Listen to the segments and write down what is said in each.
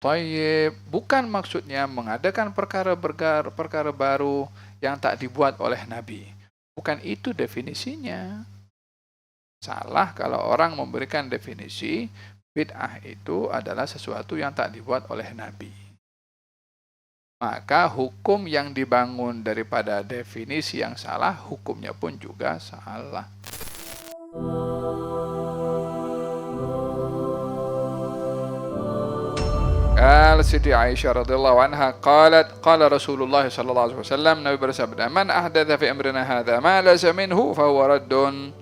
Thayyib, bukan maksudnya mengadakan perkara baru yang tak dibuat oleh Nabi. Bukan itu definisinya. Salah kalau orang memberikan definisi bid'ah itu adalah sesuatu yang tak dibuat oleh Nabi. Maka hukum yang dibangun daripada definisi yang salah, hukumnya pun juga salah. Siti Aisyah radhiyallahu anha qalat qala Rasulullah sallallahu alaihi wasallam, Nabi bersabda, man ahdatha fi amrina hadza ma laysa minhu fa huwa raddun.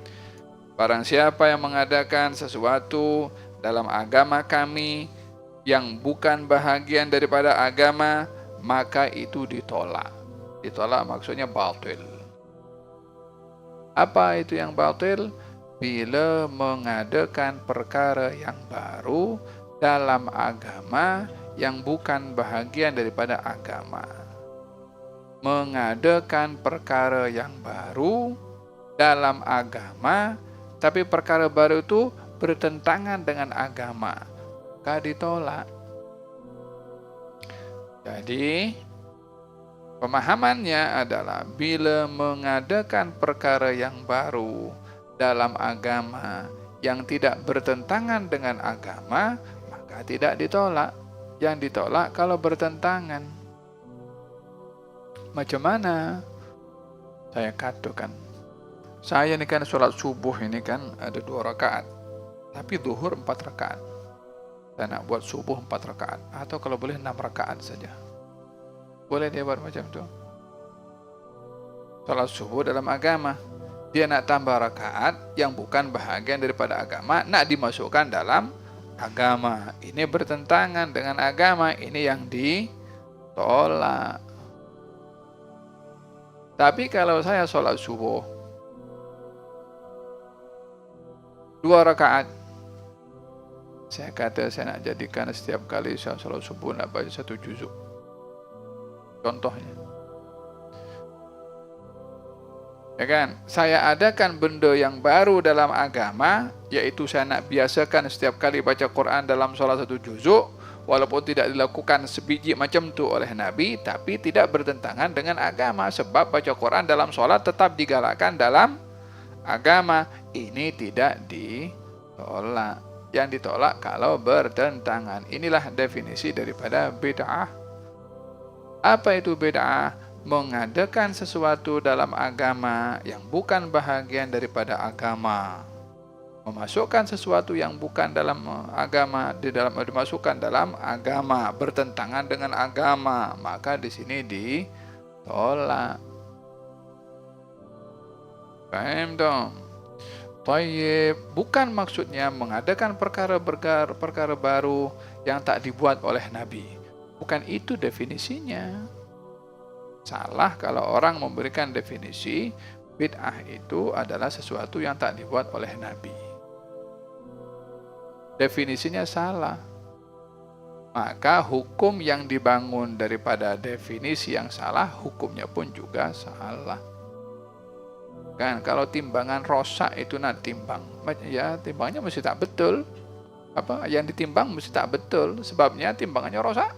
Barang siapa yang mengadakan sesuatu dalam agama kami yang bukan bahagian daripada agama, maka itu ditolak. Ditolak maksudnya batil. Apa itu yang batil? Bila mengadakan perkara yang baru dalam agama yang bukan bahagian daripada agama. Mengadakan perkara yang baru dalam agama, tapi perkara baru itu bertentangan dengan agama, maka ditolak. Jadi pemahamannya adalah bila mengadakan perkara yang baru dalam agama yang tidak bertentangan dengan agama, maka tidak ditolak. Yang ditolak kalau bertentangan. Macam mana? Saya katakan, saya ini kan sholat subuh ini kan ada 2 rakaat, tapi zuhur 4 rakaat. Saya nak buat subuh 4 rakaat, atau kalau boleh 6 rakaat saja. Boleh dia buat macam itu? Sholat subuh dalam agama, dia nak tambah rakaat yang bukan bahagian daripada agama, nak dimasukkan dalam agama. Ini bertentangan dengan agama, ini yang ditolak. Tapi kalau saya sholat subuh 2 rakaat, saya kata saya nak jadikan setiap kali saya sholat subuh nak baca 1 juzuk. Contohnya, ya kan? Saya adakan benda yang baru dalam agama, yaitu saya nak biasakan setiap kali baca Quran dalam sholat 1 juzuk, walaupun tidak dilakukan sebiji macam tu oleh Nabi, tapi tidak bertentangan dengan agama, sebab baca Quran dalam sholat tetap digalakkan dalam agama. Ini tidak ditolak. Yang ditolak kalau bertentangan. Inilah definisi daripada bid'ah. Apa itu bid'ah? Mengadakan sesuatu dalam agama yang bukan bahagian daripada agama. Memasukkan sesuatu yang bukan dalam agama dimasukkan dalam agama, bertentangan dengan agama, maka di sini ditolak. Paham dong? Thayyib, bukan maksudnya mengadakan perkara baru yang tak dibuat oleh Nabi. Bukan itu definisinya. Salah kalau orang memberikan definisi bid'ah itu adalah sesuatu yang tak dibuat oleh Nabi. Definisinya salah. Maka hukum yang dibangun daripada definisi yang salah, hukumnya pun juga salah. Kan kalau timbangan rosak itu nak timbang, ya timbangnya mesti tak betul. Apa yang ditimbang mesti tak betul, sebabnya timbangannya rosak.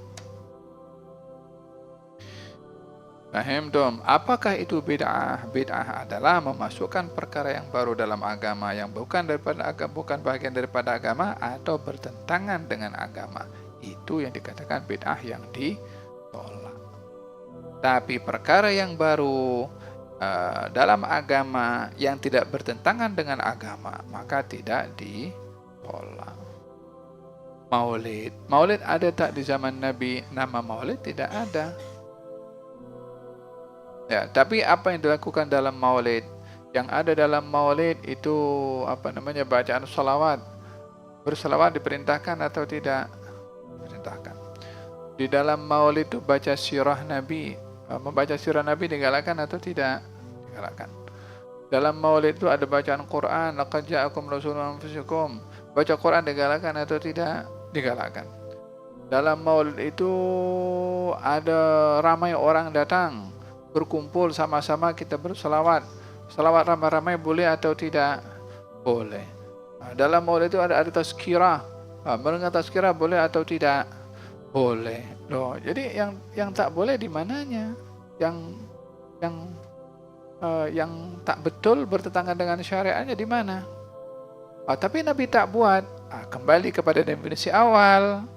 Paham dong? Apakah itu bid'ah? Bid'ah adalah memasukkan perkara yang baru dalam agama yang bukan bagian daripada agama atau bertentangan dengan agama. Itu yang dikatakan bid'ah yang ditolak. Tapi perkara yang baru dalam agama yang tidak bertentangan dengan agama, maka tidak ditolak. Maulid ada tak di zaman Nabi? Nama maulid tidak ada. Ya, tapi apa yang dilakukan dalam maulid? Yang ada dalam maulid itu bacaan salawat. Bersalawat diperintahkan atau tidak? Diperintahkan. Di dalam maulid itu baca sirah Nabi. Membaca sirah Nabi digalakkan atau tidak? Digalakkan. Dalam maulid itu ada bacaan Quran, laqad ja'akum rasulun min anfusikum. Baca Quran digalakkan atau tidak? Digalakkan. Dalam maulid itu ada ramai orang datang, berkumpul sama-sama kita berselawat. Selawat ramai-ramai boleh atau tidak? Boleh. Dalam maulid itu ada tazkirah. Mendengar tazkirah boleh atau tidak? Boleh. Loh, jadi yang tak boleh di mananya? Yang yang yang tak betul bertentangan dengan syariatnya di mana? Tapi Nabi tak buat. Kembali kepada definisi awal.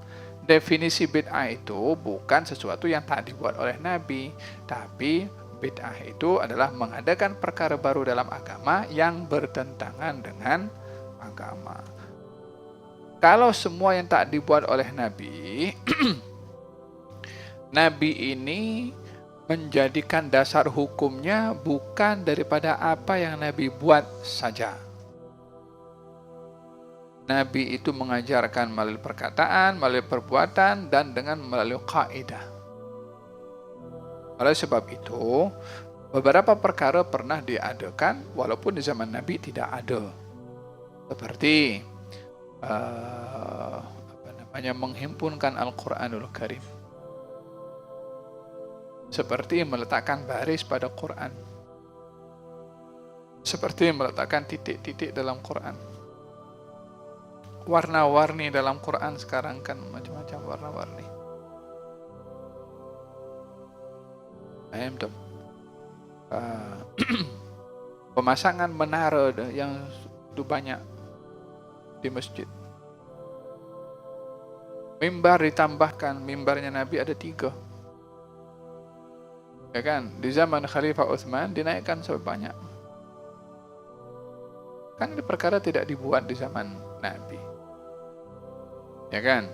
Definisi bid'ah itu bukan sesuatu yang tak dibuat oleh Nabi, tapi bid'ah itu adalah mengadakan perkara baru dalam agama yang bertentangan dengan agama. Kalau semua yang tak dibuat oleh Nabi, Nabi ini menjadikan dasar hukumnya bukan daripada apa yang Nabi buat saja. Nabi itu mengajarkan melalui perkataan, melalui perbuatan, dan dengan melalui kaidah. Oleh sebab itu, beberapa perkara pernah diadakan walaupun di zaman Nabi tidak ada. Seperti menghimpunkan Al-Quranul Karim. Seperti meletakkan baris pada Quran. Seperti meletakkan titik-titik dalam Quran. Warna-warni dalam Quran sekarang kan macam-macam warna-warni. Pemasangan menara yang itu banyak di masjid. Mimbar ditambahkan, mimbarnya Nabi ada 3. Ya kan? Di zaman Khalifah Utsman dinaikkan sebanyak. Kan ini perkara tidak dibuat di zaman Nabi. Ya kan?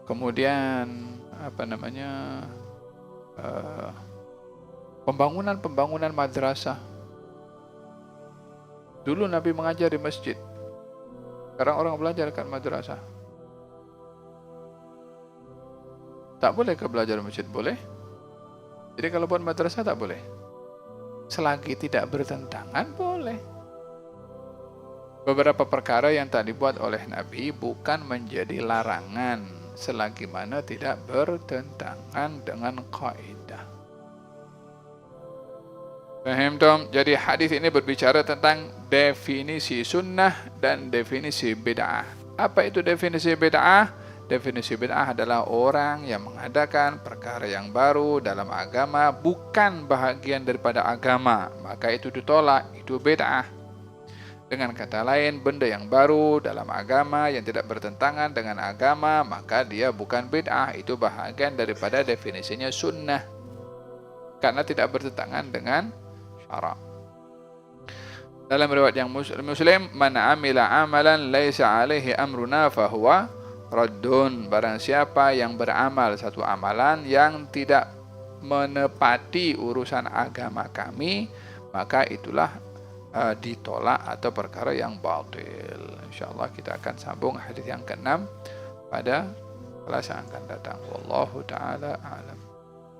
Kemudian pembangunan madrasah. Dulu Nabi mengajar di masjid. Sekarang orang belajar kat madrasah. Tak boleh ke belajar di masjid? Boleh. Jadi kalau buat madrasah tak boleh. Selagi tidak bertentangan boleh. Beberapa perkara yang tak dibuat oleh Nabi bukan menjadi larangan selagi mana tidak bertentangan dengan kaidah. Paham Tom? Jadi hadis ini berbicara tentang definisi sunnah dan definisi bid'ah. Apa itu definisi bid'ah? Definisi bid'ah adalah orang yang mengadakan perkara yang baru dalam agama bukan bahagian daripada agama, maka itu ditolak, itu bid'ah. Dengan kata lain, benda yang baru dalam agama yang tidak bertentangan dengan agama, maka dia bukan bid'ah, itu bahagian daripada definisinya sunnah. Karena tidak bertentangan dengan syarak. Dalam riwayat yang Muslim, man amila amalan laisa alaihi amruna fahuwa raddun. Barang siapa yang beramal satu amalan yang tidak menepati urusan agama kami, maka itulah ditolak atau perkara yang batil. InsyaAllah kita akan sambung hadis yang ke-6 pada kelas yang akan datang. Wallahu ta'ala a'lam.